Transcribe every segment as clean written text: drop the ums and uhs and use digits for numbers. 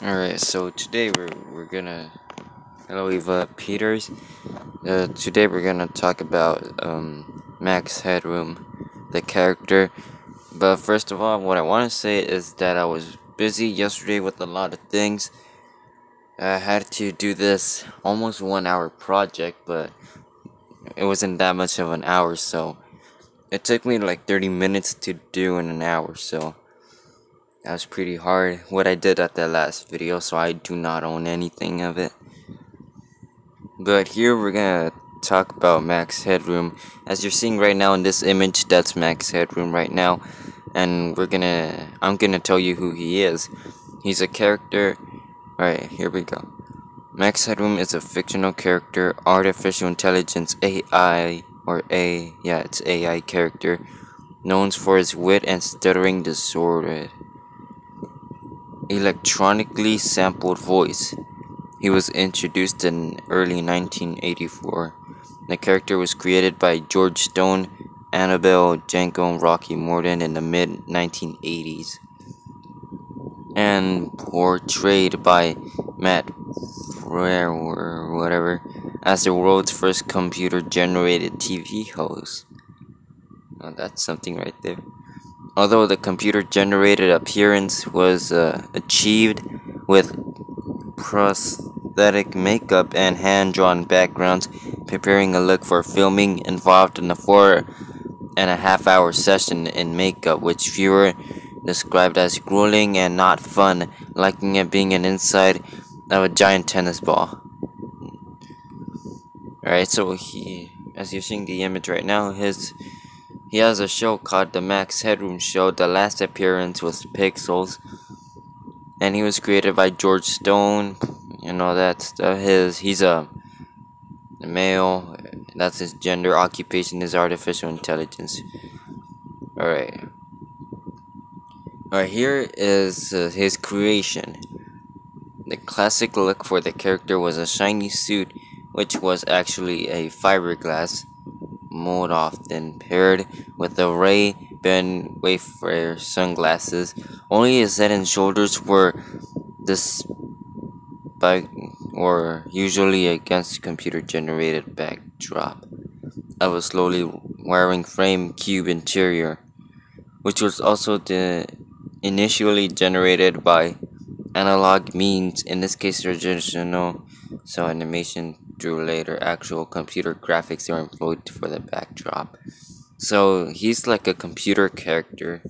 Alright, so today we're gonna hello Eva Peters. Today we're gonna talk about Max Headroom, the character. But first of all, what I want to say is that I was busy yesterday with a lot of things. I had to do this almost 1 hour project, but it wasn't that much of an hour, so it took me like 30 minutes to do in an hour. So that was pretty hard. What I did at that last video, so I do not own anything of it. But here we're gonna talk about Max Headroom. As you're seeing right now in this image, that's Max Headroom right now. And I'm gonna tell you who he is. He's a character. Alright, here we go. Max Headroom is a fictional character, artificial intelligence AI, it's AI character, known for his wit and stuttering disorder. Electronically sampled voice. He was introduced in early 1984. The character was created by George Stone, Annabelle Janko, and Rocky Morton in the mid 1980s, and portrayed by Matt Frere or whatever as the world's first computer-generated TV host. Oh, that's something right there. Although the computer-generated appearance was achieved with prosthetic makeup and hand-drawn backgrounds, preparing a look for filming involved in a 4.5 hour session in makeup, which viewer described as grueling and not fun, liking it being an inside of a giant tennis ball. Alright, so as you're seeing the image right now, he has a show called The Max Headroom Show. The last appearance was Pixels, and he was created by George Stone and all that stuff. He's a male. That's his gender. Occupation is artificial intelligence. Alright. Alright, here is his creation. The classic look for the character was a shiny suit, which was actually a fiberglass mold, often paired with a Ray-Ban Wayfarer sunglasses. Only his head and shoulders were usually against computer-generated backdrop of a slowly wiring frame cube interior, which was also initially generated by analog means, in this case traditional cell animation, through later actual computer graphics are employed for the backdrop. So he's like a computer character.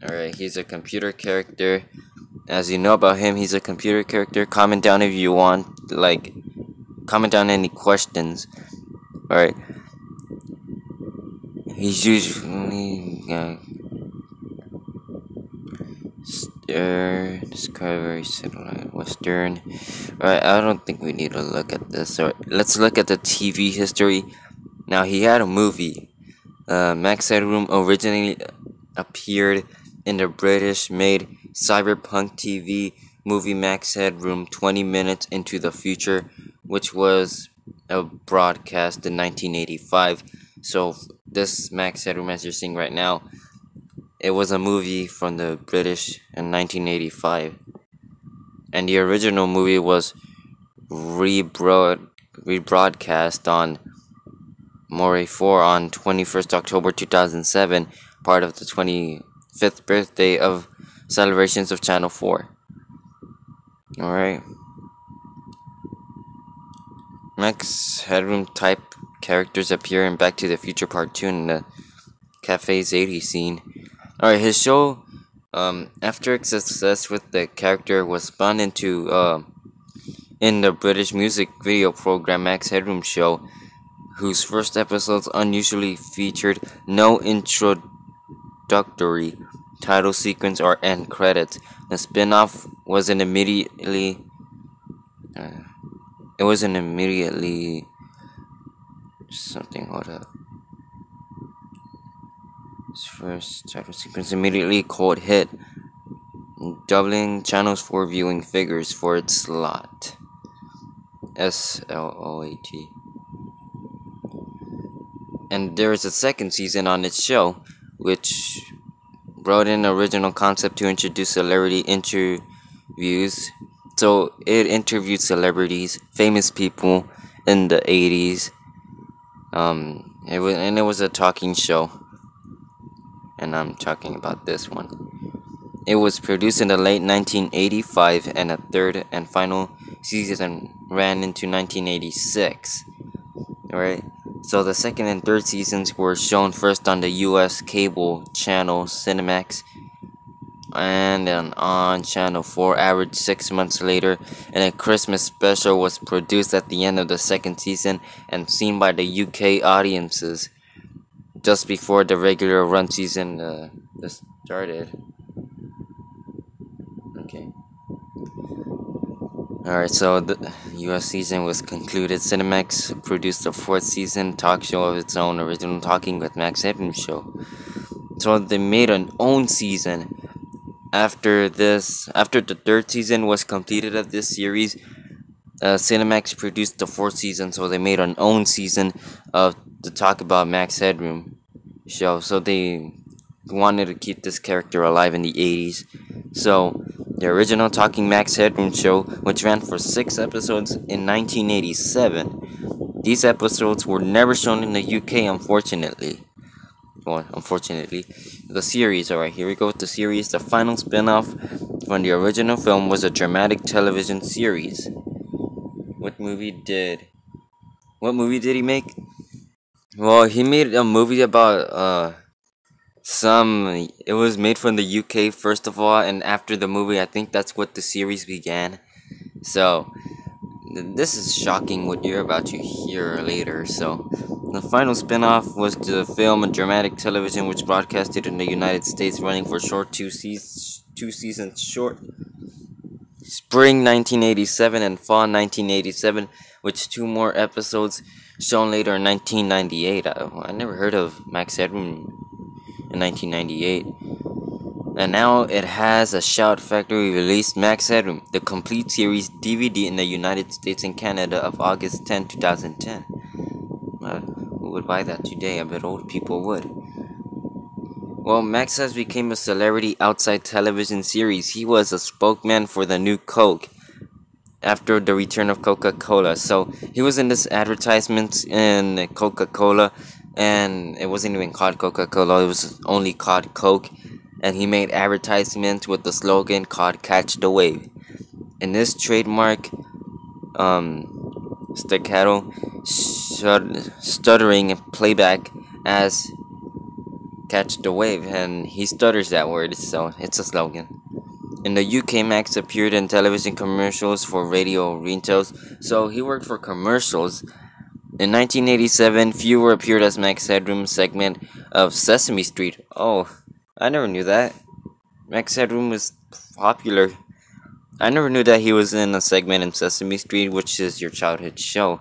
Alright, he's a computer character. As you know about him, he's a computer character. Comment down if you want, comment down any questions. Alright. He's usually Discovery Satellite Western. Alright, I don't think we need to look at this. Alright, let's look at the TV history. Now, he had a movie. Max Headroom originally appeared in the British-made cyberpunk TV movie Max Headroom 20 Minutes into the Future, which was a broadcast in 1985. So this Max Headroom, as you're seeing right now, it was a movie from the British in 1985. And the original movie was rebroadcast on Moray 4 on 21st October 2007, part of the 25th birthday of celebrations of Channel 4. Alright. Max Headroom type characters appear in Back to the Future Part 2 in the Cafe's 80 scene. Alright, his show, after its success with the character, was spun into, in the British music video program Max Headroom Show, whose first episodes unusually featured no introductory title sequence or end credits. The spin-off wasn't immediately hold up. His first title sequence immediately called hit, doubling channels for viewing figures for its slot. SLOAT. And there is a second season on its show, which wrote an original concept to introduce celebrity interviews. So it interviewed celebrities, famous people in the 80s. It was a talking show, and I'm talking about this one. It was produced in the late 1985, and a third and final season ran into 1986. Alright, so the second and third seasons were shown first on the US cable channel Cinemax, and then on Channel 4 averaged 6 months later, and a Christmas special was produced at the end of the second season and seen by the UK audiences just before the regular run season started. Okay. Alright, so the US season was concluded. Cinemax produced a fourth season talk show of its own, original Talking with Max Headroom show. So they made an own season. After the third season was completed of this series, Cinemax produced the fourth season, so they made an own season of the Talk About Max Headroom show. So they wanted to keep this character alive in the 80s. So the original Talking Max Headroom show, which ran for 6 episodes in 1987, these episodes were never shown in the UK, unfortunately. Well, unfortunately, the series. Alright, here we go with the series. The final spin-off from the original film was a dramatic television series. What movie did he make? Well, he made a movie about it was made from the UK first of all, and after the movie, I think that's what the series began. So this is shocking what you're about to hear later. So the final spin-off was the film and dramatic television, which broadcasted in the United States, running for short two seasons short. Spring 1987 and fall 1987, with 2 more episodes shown later in 1998. I never heard of Max Headroom in 1998. And now it has a Shout Factory released Max Headroom, the complete series DVD in the United States and Canada of August 10, 2010. Who would buy that today? I bet old people would. Well, Max has become a celebrity outside television series. He was a spokesman for the new Coke after the return of Coca-Cola. So he was in this advertisement in Coca-Cola, and it wasn't even called Coca-Cola, it was only called Coke. And he made advertisements with the slogan called Catch the Wave. In this trademark staccato, stuttering playback as Catch the Wave, and he stutters that word, so it's a slogan. In the UK, Max appeared in television commercials for radio rentals, so he worked for commercials. In 1987, Fewer appeared as Max Headroom segment of Sesame Street. Oh, I never knew that. Max Headroom was popular. I never knew that he was in a segment in Sesame Street, which is your childhood show.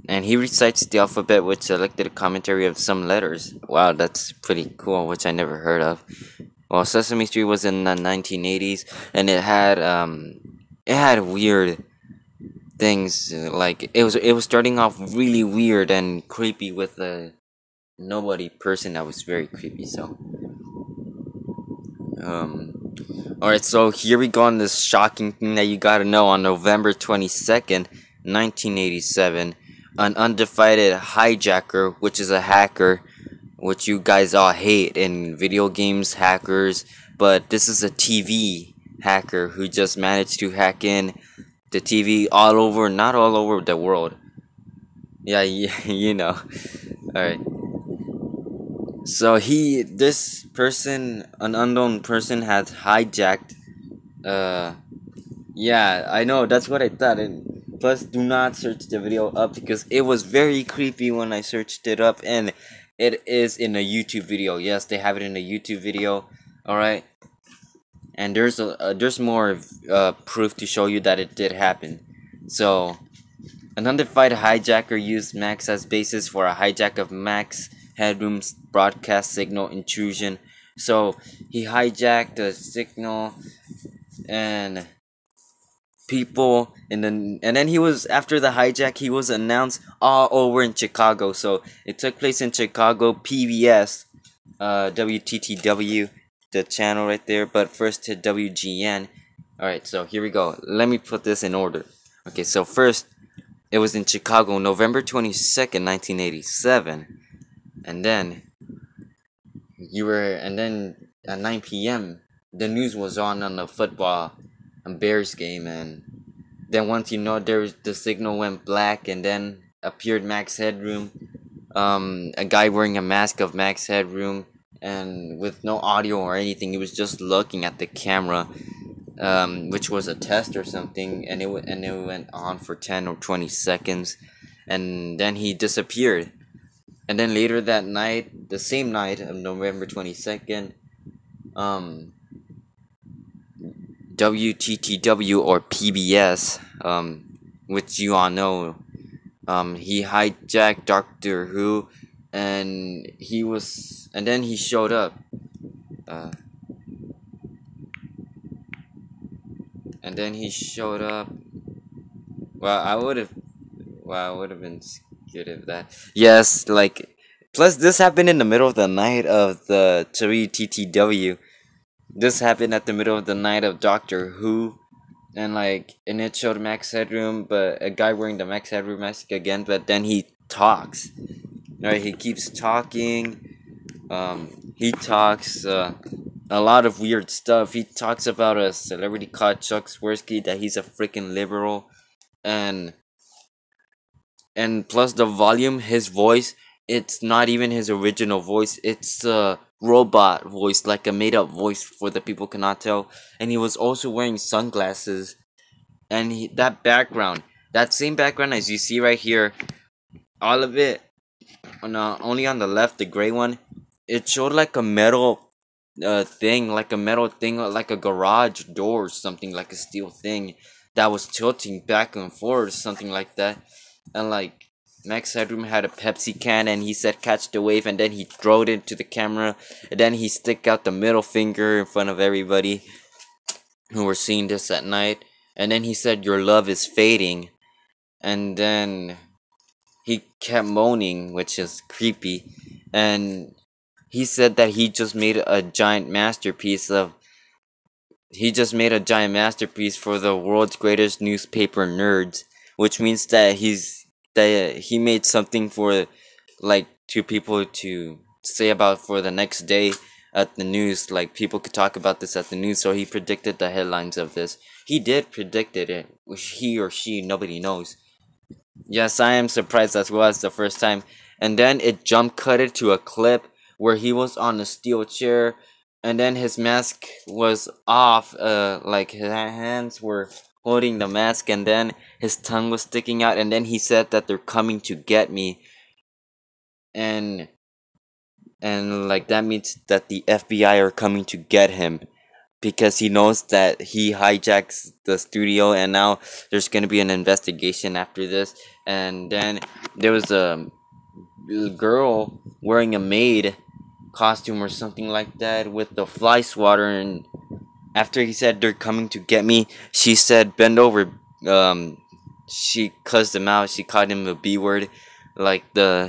And he recites the alphabet with selected commentary of some letters. Wow, that's pretty cool, which I never heard of. Well, Sesame Street was in the 1980s, and it had weird things. Like it was starting off really weird and creepy with a nobody person that was very creepy. So, alright, so here we go on this shocking thing that you gotta know. On November 22nd, 1987, an undefeated hijacker, which is a hacker, which you guys all hate in video games, hackers, but this is a TV hacker who just managed to hack in the TV all over, not all over the world. Yeah, you know. Alright. So this person, an unknown person, had hijacked, yeah, I know, that's what I thought. And plus, do not search the video up because it was very creepy when I searched it up, and it is in a YouTube video. Yes, they have it in a YouTube video. Alright. And there's more proof to show you that it did happen. So, an undefeated hijacker used Max as basis for a hijack of Max Headroom's broadcast signal intrusion. So he hijacked the signal and people, and then he was, after the hijack, he was announced all over in Chicago. So it took place in Chicago, PBS, WTTW, the channel right there, but first hit WGN. Alright, so here we go. Let me put this in order. Okay, so first, it was in Chicago, November 22nd, 1987. And then, and then at 9 p.m., the news was on the football and Bears game. And then once the signal went black, and then appeared Max Headroom. A guy wearing a mask of Max Headroom, and with no audio or anything. He was just looking at the camera, which was a test or something, and it went on for 10 or 20 seconds, and then he disappeared. And then later that night, the same night of November 22nd, WTTW or PBS, which you all know, he hijacked Doctor Who, and then he showed up. And then he showed up. Well, I would have been scared of that. Yes, like, plus this happened in the middle of the night of the WTTW. This happened at the middle of the night of Doctor Who. And it showed Max Headroom, but a guy wearing the Max Headroom mask again, but then he talks. Right, he keeps talking. He talks a lot of weird stuff. He talks about a celebrity called Chuck Swirsky, that he's a freaking liberal, and plus the volume, his voice, it's not even his original voice. It's a robot voice, like a made up voice for the people cannot tell. And he was also wearing sunglasses. And that same background as you see right here, all of it, only on the left, the gray one, it showed like a metal thing, like a garage door or something, like a steel thing that was tilting back and forth or something like that. And Max Headroom had a Pepsi can, and he said catch the wave, and then he threw it into the camera, and then he stick out the middle finger in front of everybody who were seeing this at night, and then he said your love is fading, and then he kept moaning, which is creepy, and he said that he just made a giant masterpiece for the world's greatest newspaper nerds, which means that he made something for to people to say about for the next day at the news. Like, people could talk about this at the news, so he predicted the headlines of this. He did predicted it, which he or she, nobody knows. Yes, I am surprised as well as the first time. And then it jump cutted to a clip where he was on a steel chair, and then his mask was off, his hands were holding the mask, and then his tongue was sticking out, and then he said that they're coming to get me. And that means that the FBI are coming to get him, because he knows that he hijacks the studio, and now there's going to be an investigation after this. And then there was a girl wearing a maid costume or something like that with the fly swatter, and after he said they're coming to get me, she said bend over. She cussed him out. She called him a B word,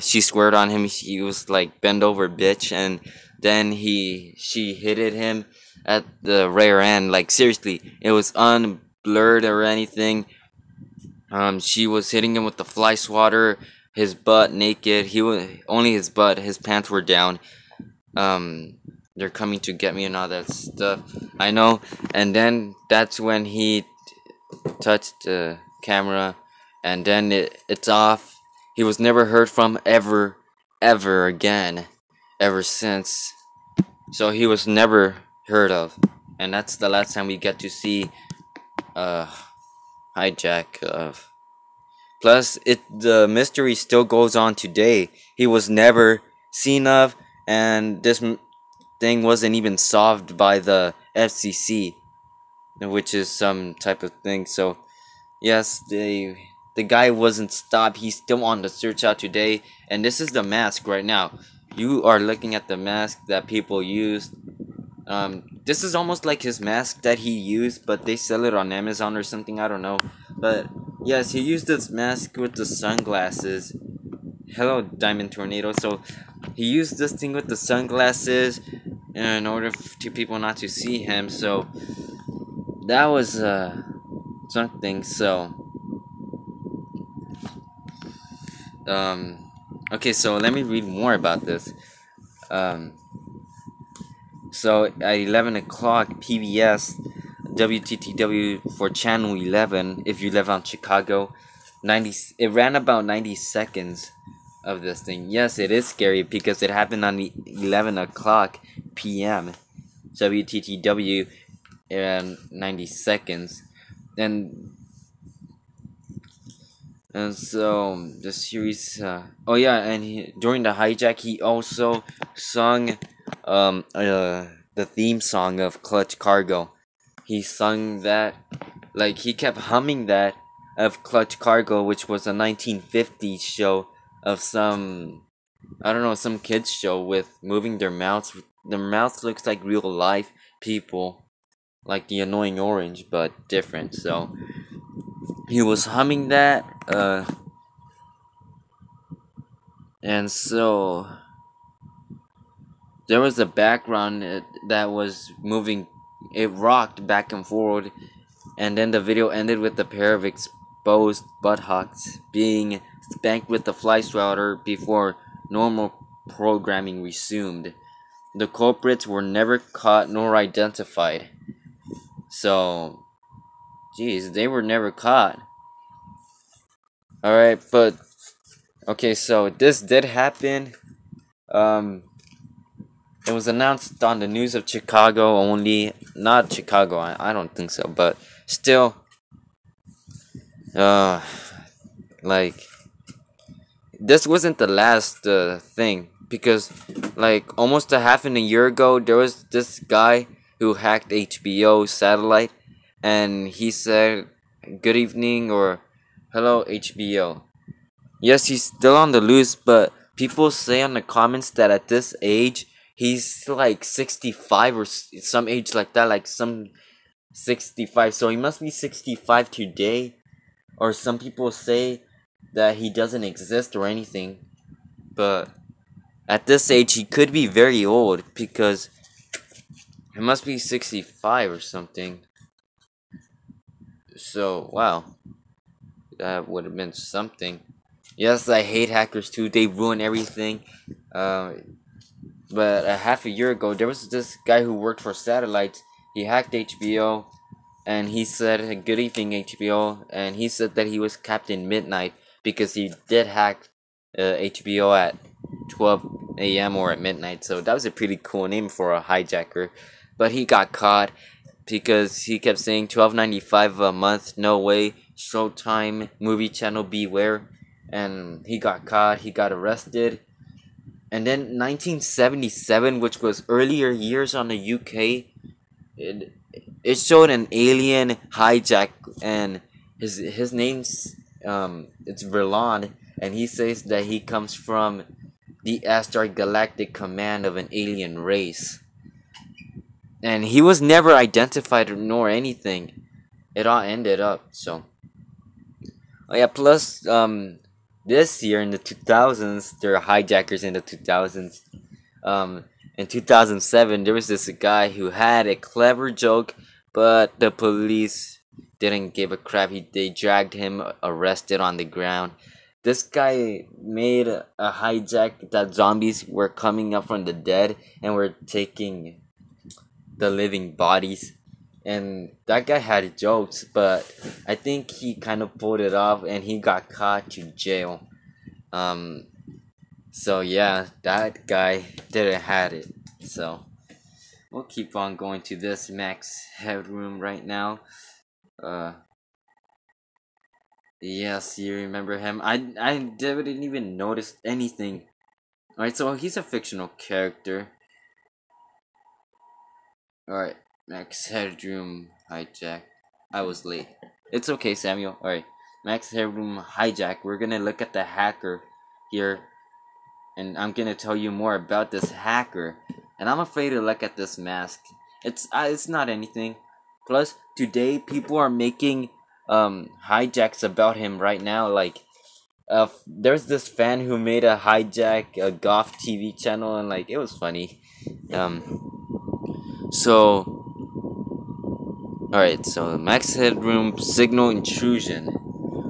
she sweared on him. He was like, bend over, bitch. And then she hit him at the rear end. Like, seriously, it was unblurred or anything. She was hitting him with the fly swatter, his butt naked. He was only his butt. His pants were down. They're coming to get me and all that stuff. I know. And then that's when he touched the camera, and then it's off. He was never heard from ever again, ever since. So he was never heard of, and that's the last time we get to see hijack of. Plus, the mystery still goes on today. He was never seen of, and this thing wasn't even solved by the FCC, which is some type of thing. So yes, the guy wasn't stopped. He's still on the search out today. And this is the mask right now. You are looking at the mask that people used. This is almost like his mask that he used, but they sell it on Amazon or something. I don't know. But yes, he used this mask with the sunglasses. Hello, Diamond Tornado. So he used this thing with the sunglasses, in order to people not to see him. So that was something. So um, okay, so let me read more about this. Um, so at 11 o'clock PBS WTTW for channel 11, if you live on Chicago, 90, it ran about 90 seconds of this thing. Yes, it is scary because it happened on the 11 o'clock PM WTTW, and 90 seconds. And so the series, oh yeah, and during the hijack, he also sung the theme song of Clutch Cargo. He sung that, like he kept humming that of Clutch Cargo, which was a 1950s show of some, I don't know, some kids show with moving their mouths. Their mouths looks like real life people, like the Annoying Orange, but different. So he was humming that, and so there was a background that was moving. It rocked back and forward, and then the video ended with a pair of exposed buttocks being spanked with the fly swatter before normal programming resumed. The culprits were never caught nor identified. So, geez, they were never caught. Alright, but okay, so this did happen. Um, it was announced on the news of Chicago only. Not Chicago, I don't think so, but still, uh, like, this wasn't the last thing. Because, like, almost a half in a year ago, there was this guy who hacked HBO satellite, and he said, "Good evening," or "Hello, HBO." Yes, he's still on the loose, but people say on the comments that at this age, he's like 65 or some age like that, like some 65. So he must be 65 today. Or some people say that he doesn't exist or anything. But at this age, he could be very old because he must be 65 or something. So, wow, that would have been something. Yes, I hate hackers too. They ruin everything. Uh, but a half a year ago, there was this guy who worked for satellites. He hacked HBO, and he said, "Good evening, HBO," and he said that he was Captain Midnight because he did hack HBO at 12 a.m. or at midnight. So that was a pretty cool name for a hijacker. But he got caught because he kept saying 12.95 a month, no way, Showtime, movie channel, beware. And he got caught, he got arrested. And then 1977, which was earlier years on the UK, it, it showed an alien hijack, and his name's it's Verlon, and he says that he comes from the Astar Galactic Command of an alien race. And he was never identified nor anything. It all ended up. So, oh yeah. Plus, this year in the 2000s, there are hijackers in the 2000s. Um, in 2007, there was this guy who had a clever joke, but the police didn't give a crap. They dragged him arrested on the ground. This guy made a hijack that zombies were coming up from the dead and were taking the living bodies. And that guy had jokes, but I think he kind of pulled it off and he got caught to jail. Um, so yeah, that guy didn't had it. So we'll keep on going to this Max Headroom right now. Uh, yes, you remember him. I didn't even notice anything. Alright, so he's a fictional character. Alright, Max Headroom hijack. I was late. It's okay, Samuel. Alright, Max Headroom hijack. We're gonna look at the hacker here, and I'm gonna tell you more about this hacker. And I'm afraid to look at this mask. It's not anything. Plus, today people are making hijacks about him right now. Like, there's this fan who made a hijack a golf TV channel, and like it was funny. Um, So, alright, so Max Headroom signal intrusion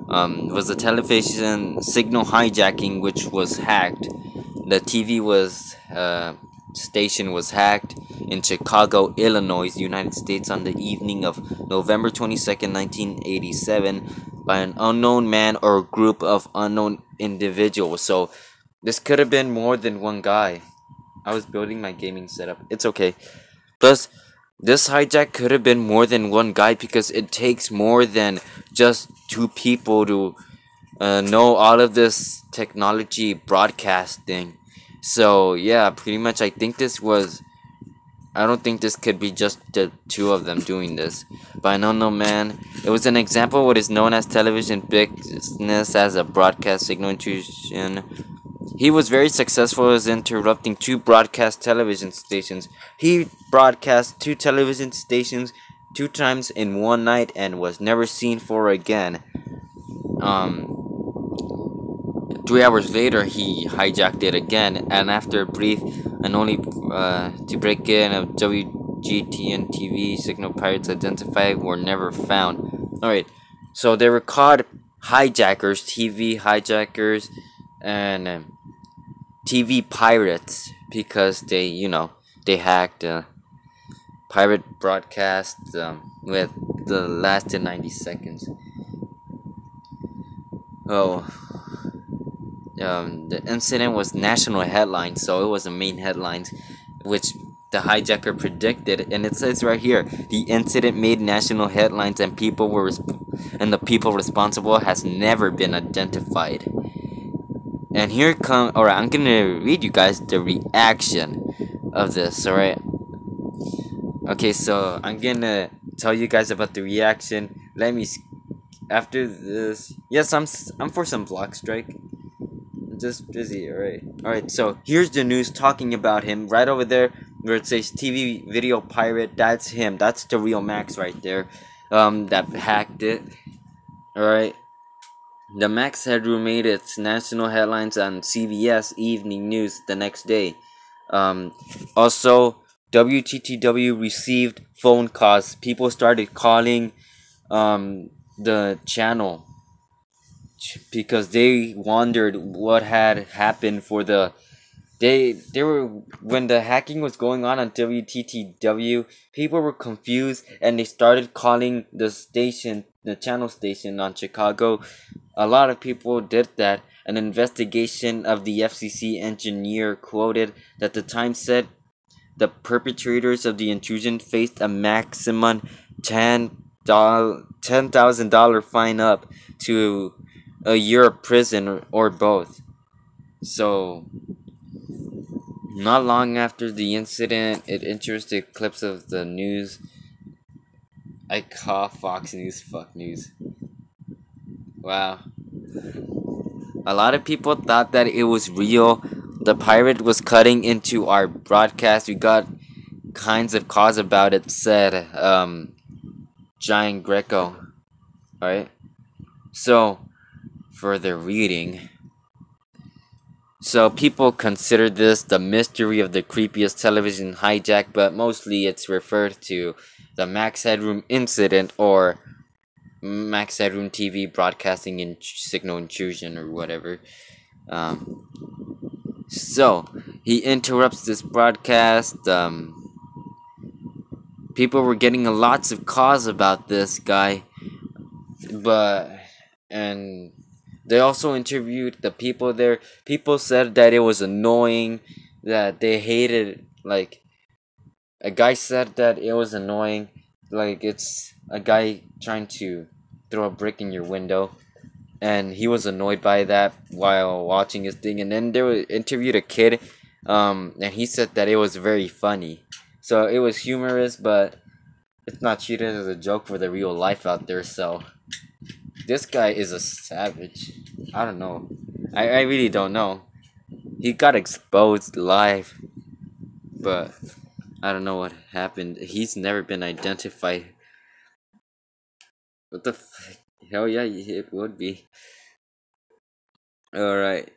was a television signal hijacking which was hacked. The TV was station was hacked in Chicago, Illinois, United States on the evening of November 22nd, 1987 by an unknown man or group of unknown individuals. So this could have been more than one guy. I was building my gaming setup. It's okay. Plus, this hijack could have been more than one guy because it takes more than just two people to know all of this technology broadcasting. So yeah, pretty much I think this was. I don't think this could be just the two of them doing this. By an unknown man, it was an example of what is known as television business as a broadcast signal intrusion. He was very successful as interrupting two broadcast television stations. He broadcast two television stations two times in one night and was never seen for again. Um, 3 hours later, he hijacked it again, and after a brief and only to break in of WGTN TV signal pirates identified were never found. Alright, so they were called hijackers, TV hijackers, and TV pirates because they hacked pirate broadcast with the lasted 90 seconds. Oh, the incident was national headlines, so it was the main headlines, which the hijacker predicted, and it says right here, the incident made national headlines, and the people responsible has never been identified. And here come, alright, I'm gonna read you guys the reaction of this, alright? Okay, so I'm gonna tell you guys about the reaction. After this, yes, I'm for some block strike. I'm just busy, alright, so here's the news talking about him right over there where it says TV video pirate. That's him, that's the real Max right there, that hacked it. Alright, the Max Headroom made its national headlines on CBS Evening News the next day. Also, WTTW received phone calls. People started calling the channel because they wondered what had happened for they were when the hacking was going on WTTW. People were confused and they started calling the channel station on Chicago. A lot of people did that. An investigation of the FCC engineer quoted that the Times said the perpetrators of the intrusion faced a maximum $10,000 fine up to a year of prison or both. So, not long after the incident, it interested clips of the news. I call Fox News fuck news. Wow. A lot of people thought that it was real. The pirate was cutting into our broadcast. We got kinds of calls about it, said Giant Greco. Alright? So, further reading. So, people consider this the mystery of the creepiest television hijack, but mostly it's referred to the Max Headroom incident or Max Headroom TV broadcasting signal intrusion or whatever. So, he interrupts this broadcast. People were getting lots of calls about this guy, and they also interviewed the people there. People said that it was annoying, that they hated, like, a guy said that it was annoying, like, it's a guy trying to throw a brick in your window, and he was annoyed by that while watching his thing. And then they interviewed a kid, and he said that it was very funny. So it was humorous, but it's not treated as a joke for the real life out there. So this guy is a savage. I don't know. I really don't know. He got exposed live, but I don't know what happened. He's never been identified. What the hell yeah, it would be. Alright.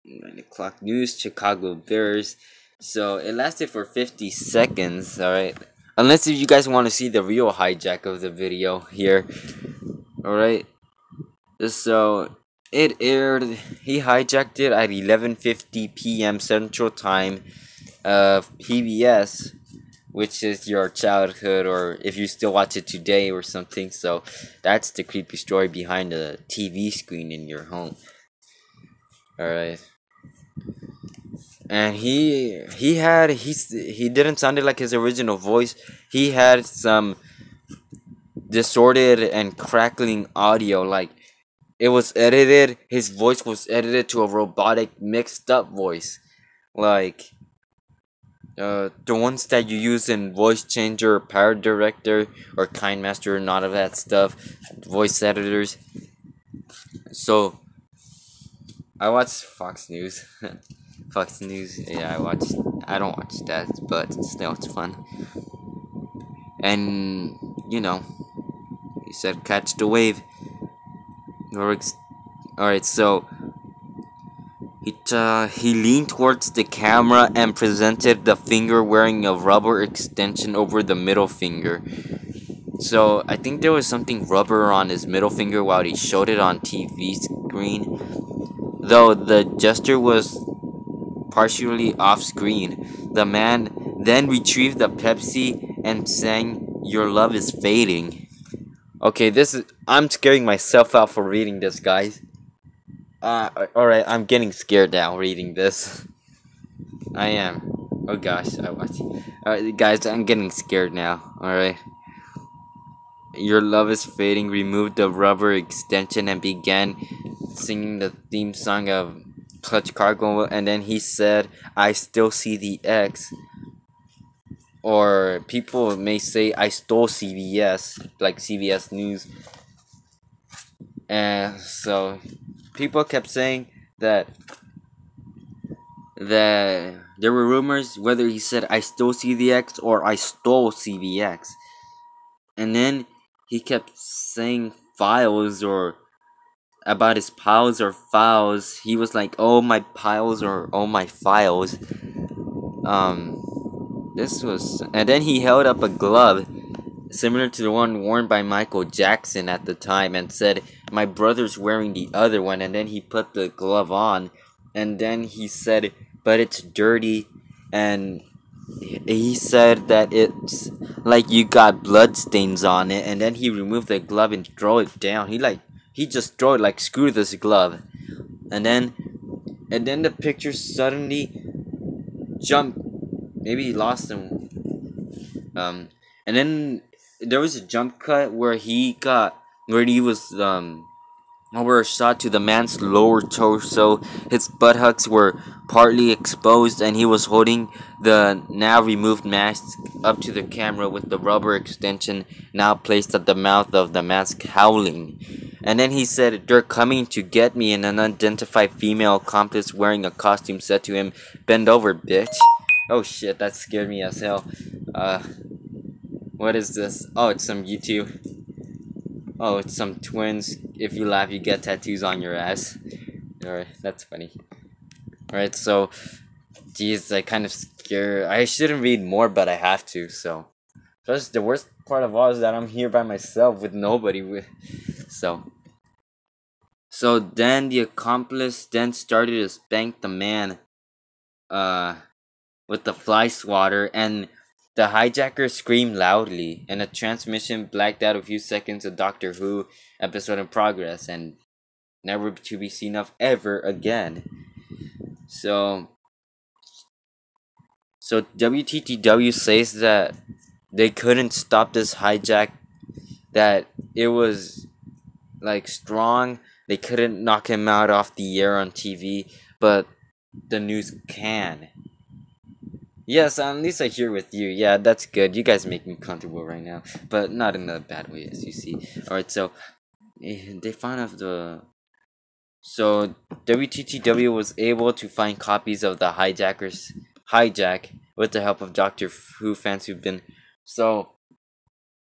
9 o'clock news, Chicago Bears. So it lasted for 50 seconds, alright? Unless if you guys want to see the real hijack of the video here, alright? So it aired, he hijacked it at 11:50 p.m. Central Time of PBS, which is your childhood, or if you still watch it today or something. So that's the creepy story behind the TV screen in your home. Alright. And he didn't sound like his original voice. He had some distorted and crackling audio, like it was edited, his voice was edited to a robotic mixed up voice, like the ones that you use in Voice Changer, Power Director, or KindMaster, and all of that stuff, voice editors. So I watch Fox News. Fox News, yeah, I don't watch that, but still, it's fun. And, you know, he said, catch the wave. Alright, so he leaned towards the camera and presented the finger wearing a rubber extension over the middle finger. So I think there was something rubber on his middle finger while he showed it on TV screen. Though the gesture was partially off screen, the man then retrieved the Pepsi and sang, "Your love is fading." Okay, I'm scaring myself out for reading this, guys. Alright, I'm getting scared now reading this. I am. Oh gosh, I watch. Alright, guys, I'm getting scared now. Alright. Your love is fading removed the rubber extension and began singing the theme song of Clutch Cargo, and then he said, "I still see the X." Or people may say, "I stole CBS," like CBS News. And so people kept saying that there were rumors whether he said, "I stole CVX" or "I stole CVX." And then he kept saying files, or about his piles or files. He was like, "Oh, my piles," or "Oh, my files." This was, and then he held up a glove similar to the one worn by Michael Jackson at the time and said, "My brother's wearing the other one." And then he put the glove on, and then he said, "But it's dirty," and he said that it's like you got blood stains on it. And then he removed the glove and throw it down. He just throw it like, "Screw this glove." And then the picture suddenly jumped. Maybe he lost him. And then there was a jump cut where he was over a shot to the man's lower torso. His buttocks were partly exposed, and he was holding the now removed mask up to the camera with the rubber extension now placed at the mouth of the mask, howling. And then he said, "They're coming to get me," and an unidentified female accomplice wearing a costume said to him, "Bend over, bitch." Oh shit, that scared me as hell. What is this? Oh, it's some YouTube. Oh, it's some twins. If you laugh, you get tattoos on your ass. Alright, that's funny. Alright, so, geez, I kind of scared. I shouldn't read more, but I have to, so. Plus, the worst part of all is that I'm here by myself with nobody with. So then the accomplice then started to spank the man, with the fly swatter, and the hijacker screamed loudly, and the transmission blacked out a few seconds of Doctor Who episode in progress, and never to be seen of ever again. So WTTW says that they couldn't stop this hijack, that it was like strong. They couldn't knock him out off the air on TV, but the news can. Yes, at least I hear with you. Yeah, that's good. You guys make me comfortable right now, but not in a bad way, as you see. Alright, so they found out so WTTW was able to find copies of the hijack with the help of Doctor Who fans who've been. So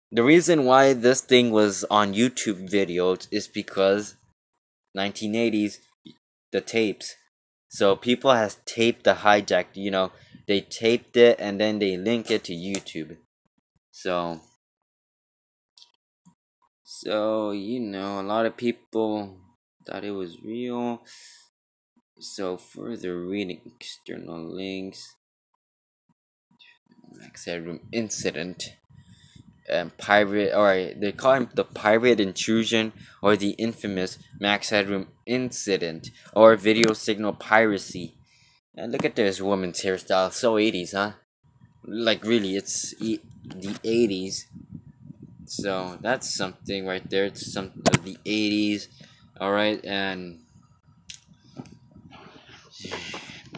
the reason why this thing was on YouTube videos is because 1980s, the tapes. So people has taped the hijack, they taped it and then they link it to YouTube. So a lot of people thought it was real. So further reading external links, Max Headroom incident, and pirate, or they call him the pirate intrusion, or the infamous Max Headroom incident, or video signal piracy. And look at this woman's hairstyle, so 80s, huh? Like really, it's the 80s. So that's something right there. It's some of the 80s. All right, and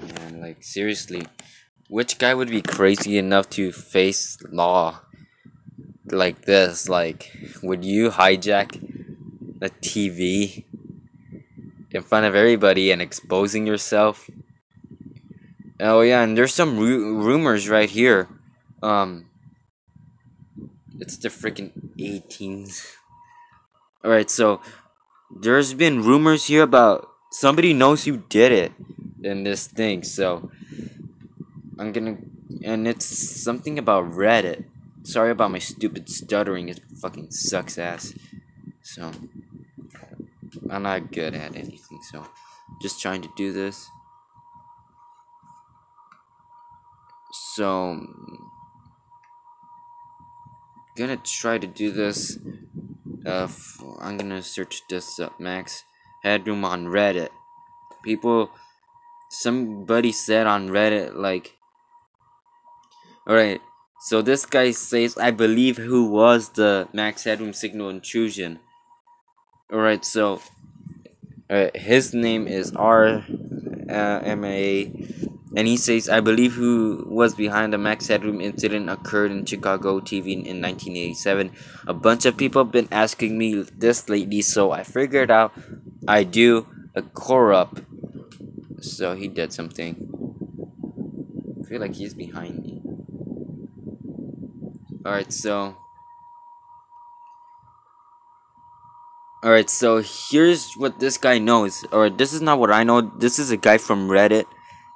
man, like seriously, which guy would be crazy enough to face law like this? Like, would you hijack a TV in front of everybody and exposing yourself? Oh yeah, and there's some rumors right here. Um, it's the freaking 18s. All right, so there's been rumors here about somebody knows who did it in this thing. So I'm gonna, and it's something about Reddit. Sorry about my stupid stuttering. It fucking sucks ass. So I'm not good at anything. So just trying to do this. So gonna try to do this. I'm gonna search this up. Max Headroom on Reddit. People, somebody said on Reddit like, alright, so this guy says, I believe who was the Max Headroom signal intrusion. Alright, so his name is RMA, and he says, I believe who was behind the Max Headroom incident occurred in Chicago TV in 1987. A bunch of people have been asking me this lately, so I figured out I do a core up. So he did something. I feel like he's behind me. Alright, so here's what this guy knows. Or this is not what I know. This is a guy from Reddit.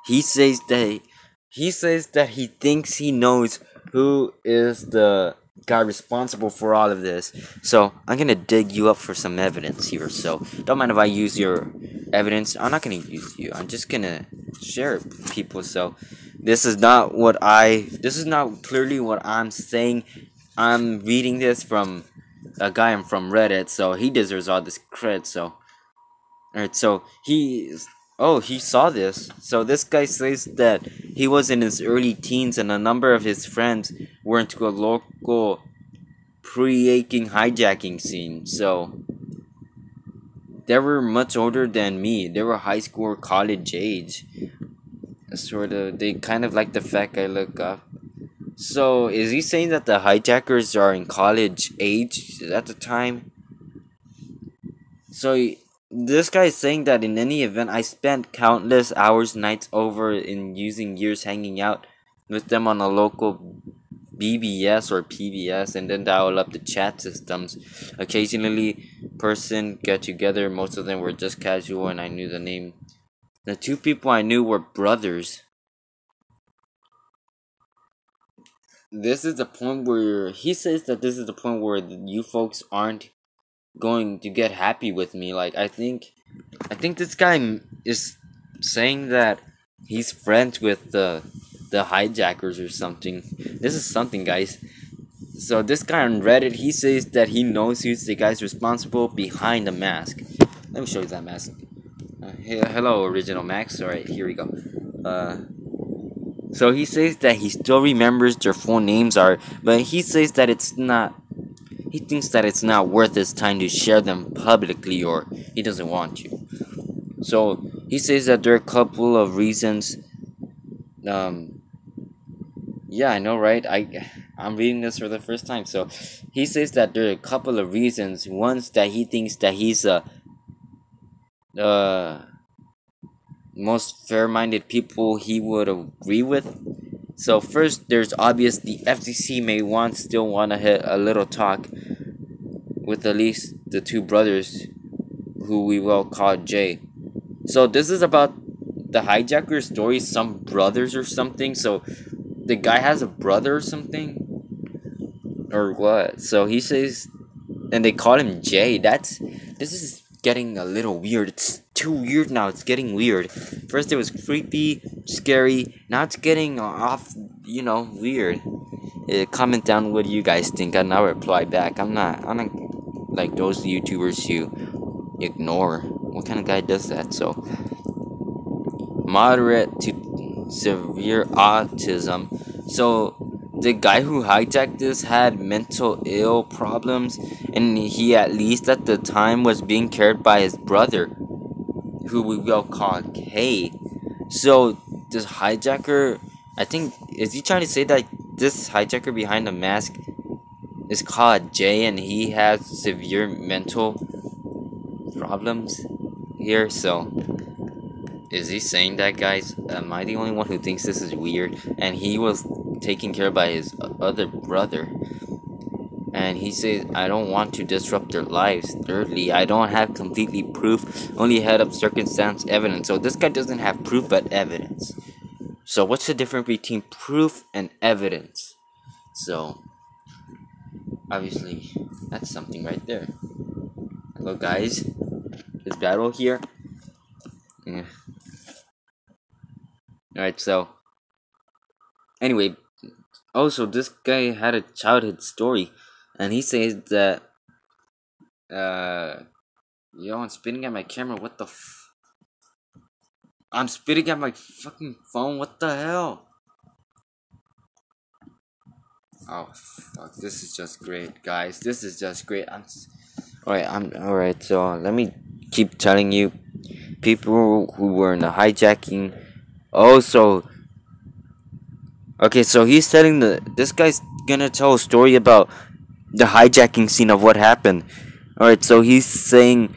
He says that he thinks he knows who is the guy responsible for all of this. So I'm gonna dig you up for some evidence here. So don't mind if I use your evidence. I'm not gonna use you. I'm just gonna share it with people. So this is not clearly what I'm saying. I'm reading this from a guy from Reddit, so he deserves all this credit. So, alright, so he saw this. So this guy says that he was in his early teens, and a number of his friends were into a local pre-aching hijacking scene. So they were much older than me. They were high school or college age. Sort of, they kind of like the fact I look up. So, is he saying that the hijackers are in college age at the time? So, this guy is saying that in any event, I spent countless hours, nights over in using years hanging out with them on a local BBS or PBS, and then dial up the chat systems. Occasionally, person get together. Most of them were just casual, and I knew the name. The two people I knew were brothers. This is the point where he says that this is the point where you folks aren't going to get happy with me. Like I think this guy is saying that he's friends with the hijackers or something. This is something, guys. So this guy on Reddit, he says that he knows who's the guys responsible behind the mask. Let me show you that mask. Hello, original Max. All right, here we go. So he says that he still remembers their full names are, but he says that it's not. He thinks that it's not worth his time to share them publicly, or he doesn't want to. So he says that there are a couple of reasons. Yeah, I know, right? I'm reading this for the first time. So he says that there are a couple of reasons. One's that he thinks that he's most fair-minded people he would agree with. So first, there's obvious the FCC may still want to hit a little talk with at least the two brothers who we will call Jay. So this is about the hijacker story is some brothers or something. So the guy has a brother or something, or what? So he says, and they call him Jay. This is getting a little weird. It's too weird now. It's getting weird. First it was creepy, scary. Now it's getting off. Weird. Comment down what you guys think, and I'll reply back. I'm not like those YouTubers who ignore. What kind of guy does that? So moderate to severe autism. So the guy who hijacked this had mental ill problems, and he, at least at the time, was being cared by his brother, who we will call K. So this hijacker, I think, is he trying to say that this hijacker behind the mask is called Jay, and he has severe mental problems here? So is he saying that, guys? Am I the only one who thinks this is weird? And he was taken care of by his other brother. And he says, I don't want to disrupt their lives. Thirdly, I don't have completely proof, only head up circumstance evidence. So this guy doesn't have proof but evidence. So what's the difference between proof and evidence? So obviously that's something right there. Hello guys. Is battle here? Yeah. Alright, so anyway, also this guy had a childhood story, and he says that yo, I'm spitting at my camera. What the I'm spitting at my fucking phone. What the hell? Oh fuck! This is just great, guys. This is just great. Alright. So let me keep telling you, people who were in the hijacking. Also, okay. So he's telling this guy's gonna tell a story about the hijacking scene of what happened. Alright. So he's saying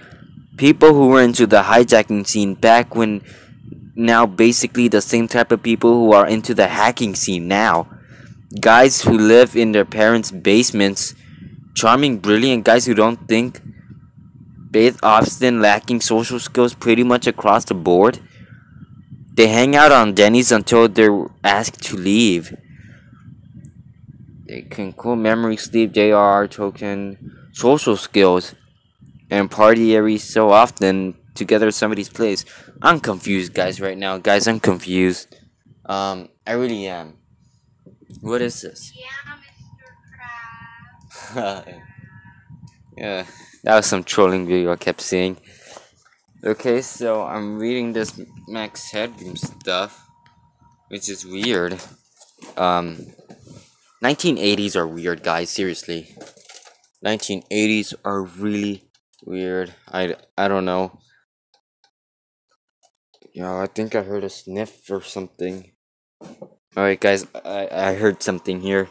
people who were into the hijacking scene back when, now basically the same type of people who are into the hacking scene now. Guys who live in their parents' basements, charming, brilliant guys who don't think, bathe often, lacking social skills pretty much across the board. They hang out on Denny's until they're asked to leave. They can cool memory, sleep, JRR token, social skills, and party every so often together at somebody's place. I'm confused, guys, right now. Guys, I'm confused. I really am. What is this? Yeah, that was some trolling video I kept seeing. Okay, so I'm reading this Max Headroom stuff, which is weird. Um, 1980s are weird, guys. Seriously, 1980s are really weird. I don't know. Yeah, I think I heard a sniff or something. Alright, guys, I heard something here.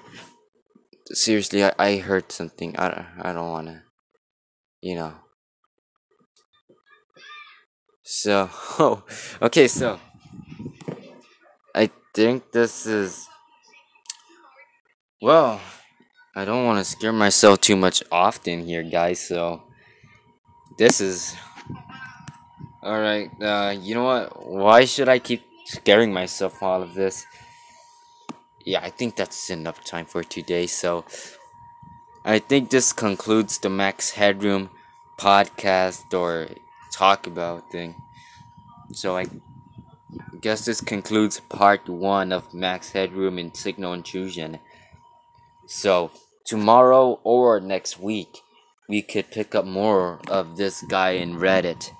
Seriously, I heard something. I don't wanna, you know. So, oh, okay, so I think this is, well, I don't want to scare myself too much often here, guys. So this is, all right. You know what? Why should I keep scaring myself all of this? Yeah, I think that's enough time for today. So I think this concludes the Max Headroom podcast or talk about thing. So I guess this concludes part 1 of Max Headroom and Signal Intrusion. So tomorrow or next week, we could pick up more of this guy in Reddit,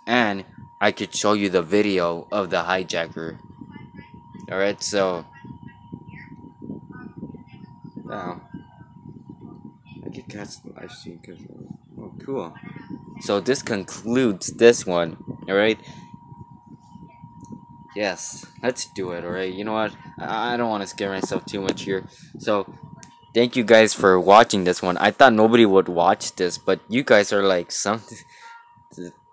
and I could show you the video of the hijacker. Alright, so now I can catch the live stream because, oh, cool. So this concludes this one. Alright, yes, let's do it. Alright, you know what? I don't want to scare myself too much here. So thank you guys for watching this one. I thought nobody would watch this, but you guys are like something.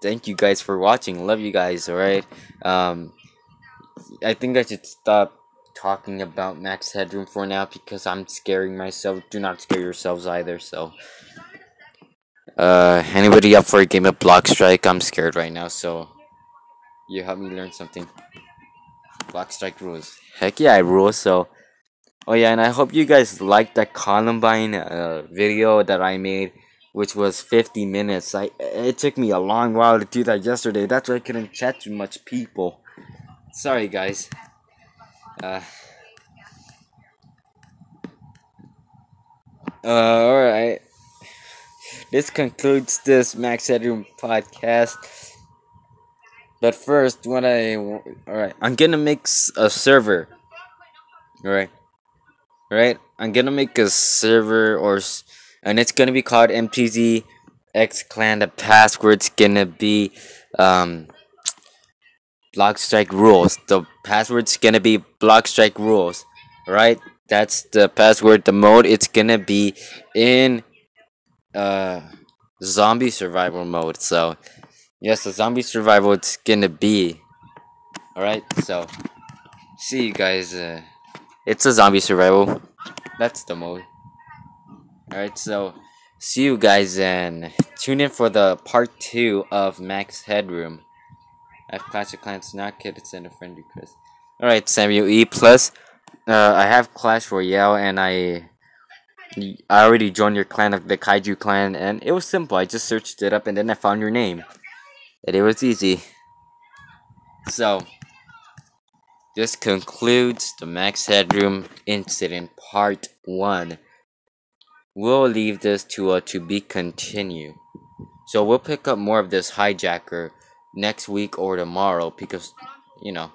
Thank you guys for watching. Love you guys. Alright. I think I should stop talking about Max Headroom for now because I'm scaring myself. Do not scare yourselves either. So, anybody up for a game of Block Strike? I'm scared right now. So, You helped me learn something. Block strike rules. Heck yeah, I rule. So, oh yeah, and I hope you guys liked that Columbine video that I made, which was 50 minutes. It took me a long while to do that yesterday. That's why I couldn't chat to much people. Sorry, guys. Uh, Alright. This concludes this Max Headroom podcast. But first, alright, I'm gonna make a server. Alright, right? I'm gonna make a server and it's gonna be called MTZ X Clan. The password's gonna be um Block Strike Rules. The password's gonna be Block Strike Rules. Right? That's the password. The mode it's gonna be in uh zombie survival mode. So yes, the zombie survival it's gonna be. Alright, so see you guys. It's a zombie survival. That's the mode. Alright, so see you guys and tune in for the part 2 of Max Headroom. I have Clash of Clans not kid, send a friend request. Alright, Samuel E plus. I have Clash Royale and I already joined your clan of the Kaiju clan and it was simple. I just searched it up and then I found your name. And it was easy. So this concludes the Max Headroom incident part 1. We'll leave this to be continued. So we'll pick up more of this hijacker next week or tomorrow because, you know.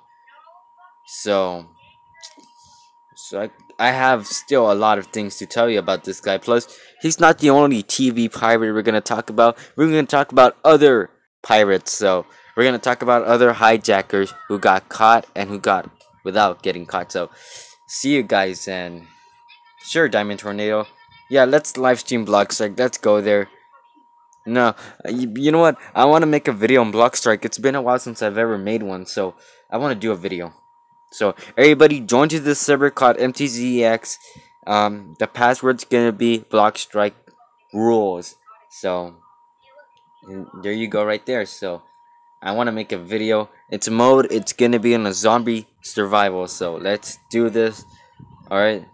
So I have still a lot of things to tell you about this guy. Plus, he's not the only TV pirate we're gonna talk about. We're gonna talk about other pirates. So we're gonna talk about other hijackers who got caught and who got without getting caught. So see you guys and sure, Diamond Tornado. Yeah, let's live stream Blockstrike. Let's go there. No, you know what? I want to make a video on Blockstrike. It's been a while since I've ever made one, so I want to do a video. So everybody, join to this server called MTZX. The password's gonna be Blockstrike rules. So there you go, right there. So I want to make a video. It's mode. It's gonna be in a zombie survival. So let's do this. All right.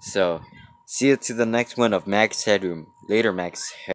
So see you to the next one of Max Headroom. Later, Max.